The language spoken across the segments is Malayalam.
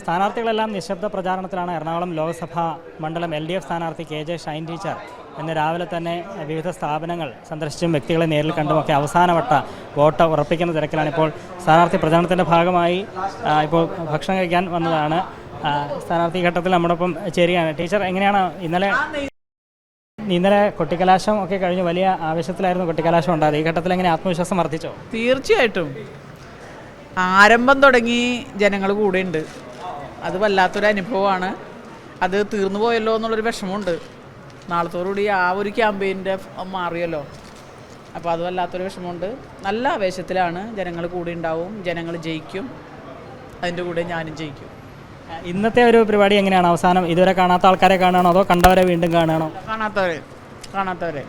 സ്ഥാനാർത്ഥികളെല്ലാം നിശബ്ദ പ്രചാരണത്തിലാണ്. എറണാകുളം ലോക്സഭാ മണ്ഡലം LDF സ്ഥാനാർത്ഥി KJ ഷൈൻ ടീച്ചർ ഇന്ന് രാവിലെ തന്നെ വിവിധ സ്ഥാപനങ്ങൾ സന്ദർശിച്ചും വ്യക്തികളെ നേരിൽ കണ്ടുമൊക്കെ അവസാനവട്ട വോട്ട് ഉറപ്പിക്കുന്ന തിരക്കിലാണ്. ഇപ്പോൾ സ്ഥാനാർത്ഥി പ്രചാരണത്തിൻ്റെ ഭാഗമായി ഇപ്പോൾ ഭക്ഷണം കഴിക്കാൻ വന്നതാണ്. സ്ഥാനാർത്ഥി ഘട്ടത്തിൽ നമ്മോടൊപ്പം ചേരുകയാണ്. ടീച്ചർ, എങ്ങനെയാണ് ഇന്നലെ കൊട്ടിക്കലാശം ഒക്കെ കഴിഞ്ഞ് വലിയ ആവേശത്തിലായിരുന്നു കൊട്ടിക്കലാശം ഉണ്ടായത്. ഈ ഘട്ടത്തിൽ എങ്ങനെ ആത്മവിശ്വാസം വർദ്ധിച്ചോ? തീർച്ചയായിട്ടും ആരംഭം തുടങ്ങി ജനങ്ങൾ കൂടെയുണ്ട്. അത് വല്ലാത്തൊരു അനുഭവമാണ്. അത് തീർന്നു പോയല്ലോ എന്നുള്ളൊരു വിഷമമുണ്ട്. നാളത്തോടുകൂടി ആ ഒരു ക്യാമ്പയിൻ്റെ മാറിയല്ലോ. അപ്പോൾ അത് വല്ലാത്തൊരു വിഷമമുണ്ട്. നല്ല ആവേശത്തിലാണ്. ജനങ്ങൾ കൂടെ ഉണ്ടാവും, ജനങ്ങൾ ജയിക്കും, അതിൻ്റെ കൂടെ ഞാനും ജയിക്കും. ഇന്നത്തെ ഒരു പരിപാടി എങ്ങനെയാണ്? അവസാനം ഇതുവരെ കാണാത്ത ആൾക്കാരെ കാണുകയാണോ അതോ കണ്ടവരെ വീണ്ടും കാണുകയാണോ? കാണാത്തവരെ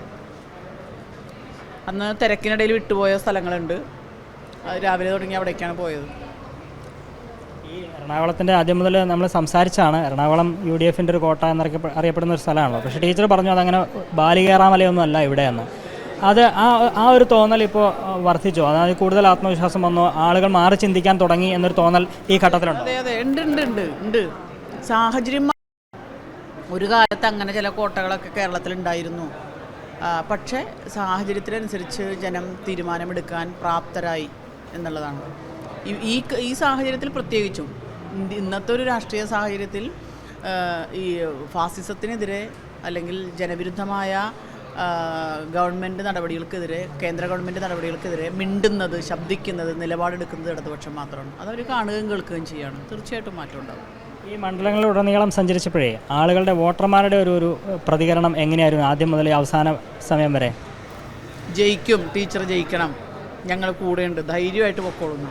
അന്ന് തിരക്കിനിടയിൽ വിട്ടുപോയ സ്ഥലങ്ങളുണ്ട്. അത് രാവിലെ തുടങ്ങി അവിടേക്കാണ് പോയത്. ഈ എറണാകുളത്തിൻ്റെ ആദ്യം മുതൽ നമ്മൾ സംസാരിച്ചാണ്. എറണാകുളം UDFൻ്റെ ഒരു കോട്ട എന്നറിയപ്പെടുന്ന ഒരു സ്ഥലമാണല്ലോ. പക്ഷേ ടീച്ചർ പറഞ്ഞു അതങ്ങനെ ബാലികേറാമലയൊന്നും അല്ല ഇവിടെയെന്ന്. അത് ആ ഒരു തോന്നൽ ഇപ്പോൾ വർദ്ധിച്ചോ? അതായത് കൂടുതൽ ആത്മവിശ്വാസം വന്നോ? ആളുകൾ മാറി ചിന്തിക്കാൻ തുടങ്ങി എന്നൊരു തോന്നൽ ഈ ഘട്ടത്തിലുണ്ട്? അതെ ഉണ്ട്. സാഹചര്യം ഒരു കാലത്ത് അങ്ങനെ ചില കോട്ടകളൊക്കെ കേരളത്തിലുണ്ടായിരുന്നു. പക്ഷേ സാഹചര്യത്തിനനുസരിച്ച് ജനം തീരുമാനമെടുക്കാൻ പ്രാപ്തരായി എന്നുള്ളതാണ്. ഈ സാഹചര്യത്തിൽ പ്രത്യേകിച്ചും ഇന്നത്തെ ഒരു രാഷ്ട്രീയ സാഹചര്യത്തിൽ ഈ ഫാസിസത്തിനെതിരെ അല്ലെങ്കിൽ ജനവിരുദ്ധമായ ഗവൺമെൻറ് നടപടികൾക്കെതിരെ, കേന്ദ്ര ഗവൺമെൻറ് നടപടികൾക്കെതിരെ മിണ്ടുന്നത്, ശബ്ദിക്കുന്നത്, നിലപാടെടുക്കുന്നത് ഇടതുപക്ഷം മാത്രമാണ്. അതവർ കാണുകയും കേൾക്കുകയും ചെയ്യാണ്. തീർച്ചയായിട്ടും മാറ്റം ഉണ്ടാകും. ഈ മണ്ഡലങ്ങളിലുടനീളം സഞ്ചരിച്ചപ്പോഴേ ആളുകളുടെ വോട്ടർമാരുടെ ഒരു പ്രതികരണം എങ്ങനെയായിരുന്നു ആദ്യം മുതൽ അവസാന സമയം വരെ? ജയിക്കും, ടീച്ചർ ജയിക്കണം, ഞങ്ങൾ കൂടെയുണ്ട്, ധൈര്യമായിട്ട് പൊക്കോളുന്നു.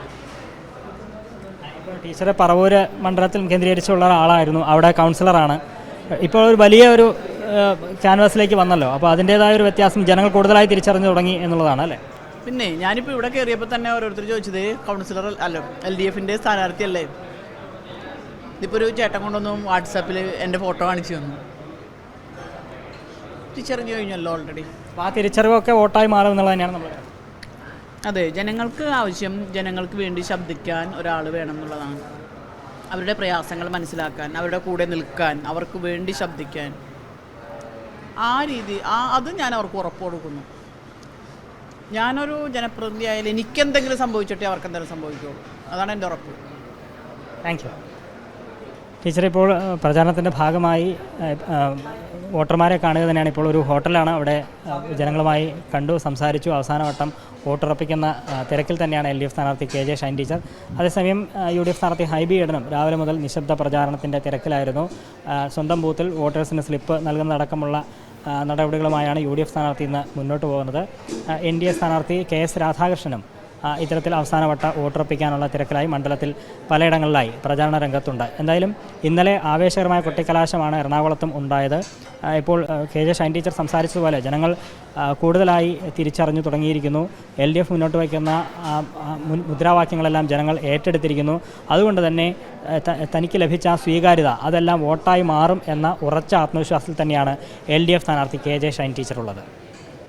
ഇപ്പോൾ ടീച്ചറെ പറവൂര് മണ്ഡലത്തിൽ കേന്ദ്രീകരിച്ചുള്ള ആളായിരുന്നു, അവിടെ കൗൺസിലറാണ്. ഇപ്പോൾ ഒരു വലിയ ഒരു ക്യാൻവാസിലേക്ക് വന്നല്ലോ. അപ്പോൾ അതിൻ്റേതായ ഒരു വ്യത്യാസം ജനങ്ങൾ കൂടുതലായി തിരിച്ചറിഞ്ഞു തുടങ്ങി എന്നുള്ളതാണ് അല്ലേ? പിന്നെ ഞാനിപ്പോൾ ഇവിടെ കയറിയപ്പോൾ തന്നെ ഓരോരുത്തർ ചോദിച്ചത് കൗൺസിലർ അല്ല LDFൻ്റെ സ്ഥാനാർത്ഥിയല്ലേ. ഇതിപ്പോൾ ഒരു ചേട്ടൻ കൊണ്ടൊന്നും വാട്സാപ്പിൽ എൻ്റെ ഫോട്ടോ കാണിച്ചു തന്നു. തിരിച്ചറിഞ്ഞു കഴിഞ്ഞല്ലോ ഓൾറെഡി. അപ്പോൾ ആ തിരിച്ചറിവൊക്കെ വോട്ടായി മാറും എന്നുള്ളത് തന്നെയാണ് നമ്മൾ. അതെ, ജനങ്ങൾക്ക് ആവശ്യം ജനങ്ങൾക്ക് വേണ്ടി ശബ്ദിക്കാൻ ഒരാൾ വേണം എന്നുള്ളതാണ്. അവരുടെ പ്രയാസങ്ങൾ മനസ്സിലാക്കാൻ, അവരുടെ കൂടെ നിൽക്കാൻ, അവർക്ക് വേണ്ടി ശബ്ദിക്കാൻ, ആ രീതി അത് ഞാൻ അവർക്ക് ഉറപ്പ് കൊടുക്കുന്നു. ഞാനൊരു ജനപ്രതിനിധി ആയാലും എനിക്കെന്തെങ്കിലും സംഭവിച്ചിട്ടേ അവർക്ക് എന്തെങ്കിലും സംഭവിക്കുള്ളൂ. അതാണ് എൻ്റെ ഉറപ്പ്. Thank you. ടീച്ചർ ഇപ്പോൾ പ്രചാരണത്തിൻ്റെ ഭാഗമായി വോട്ടർമാരെ കാണുക തന്നെയാണ്. ഇപ്പോൾ ഒരു ഹോട്ടലാണ്, അവിടെ ജനങ്ങളുമായി കണ്ടു, സംസാരിച്ചു. അവസാനവട്ടം വോട്ടുറപ്പിക്കുന്ന തിരക്കിൽ തന്നെയാണ് LDF സ്ഥാനാർത്ഥി KJ ഷൈൻ ടീച്ചർ. അതേസമയം UDF സ്ഥാനാർത്ഥി ഹൈബി ഈഡനും രാവിലെ മുതൽ നിശബ്ദ പ്രചാരണത്തിൻ്റെ തിരക്കിലായിരുന്നു. സ്വന്തം ബൂത്തിൽ വോട്ടേഴ്സിന് സ്ലിപ്പ് നൽകുന്നതടക്കമുള്ള നടപടികളുമായാണ് UDF സ്ഥാനാർത്ഥി ഇന്ന് മുന്നോട്ട് പോകുന്നത്. NDA സ്ഥാനാർത്ഥി KS രാധാകൃഷ്ണനും ഇത്തരത്തിൽ അവസാനവട്ട വോട്ടുറപ്പിക്കാനുള്ള തിരക്കിലായി മണ്ഡലത്തിൽ പലയിടങ്ങളിലായി പ്രചാരണ രംഗത്തുണ്ട്. എന്തായാലും ഇന്നലെ ആവേശകരമായ കൊട്ടിക്കലാശമാണ് എറണാകുളത്തും ഉണ്ടായത്. ഇപ്പോൾ KJ ഷൈൻ ടീച്ചർ സംസാരിച്ചതുപോലെ ജനങ്ങൾ കൂടുതലായി തിരിച്ചറിഞ്ഞു തുടങ്ങിയിരിക്കുന്നു. LDF മുന്നോട്ട് വയ്ക്കുന്ന മുദ്രാവാക്യങ്ങളെല്ലാം ജനങ്ങൾ ഏറ്റെടുത്തിരിക്കുന്നു. അതുകൊണ്ട് തന്നെ തനിക്ക് ലഭിച്ച സ്വീകാര്യത അതെല്ലാം വോട്ടായി മാറും എന്ന ഉറച്ച ആത്മവിശ്വാസത്തിൽ തന്നെയാണ് LDF സ്ഥാനാർത്ഥി KJ ഷൈൻ ടീച്ചർ ഉള്ളത്.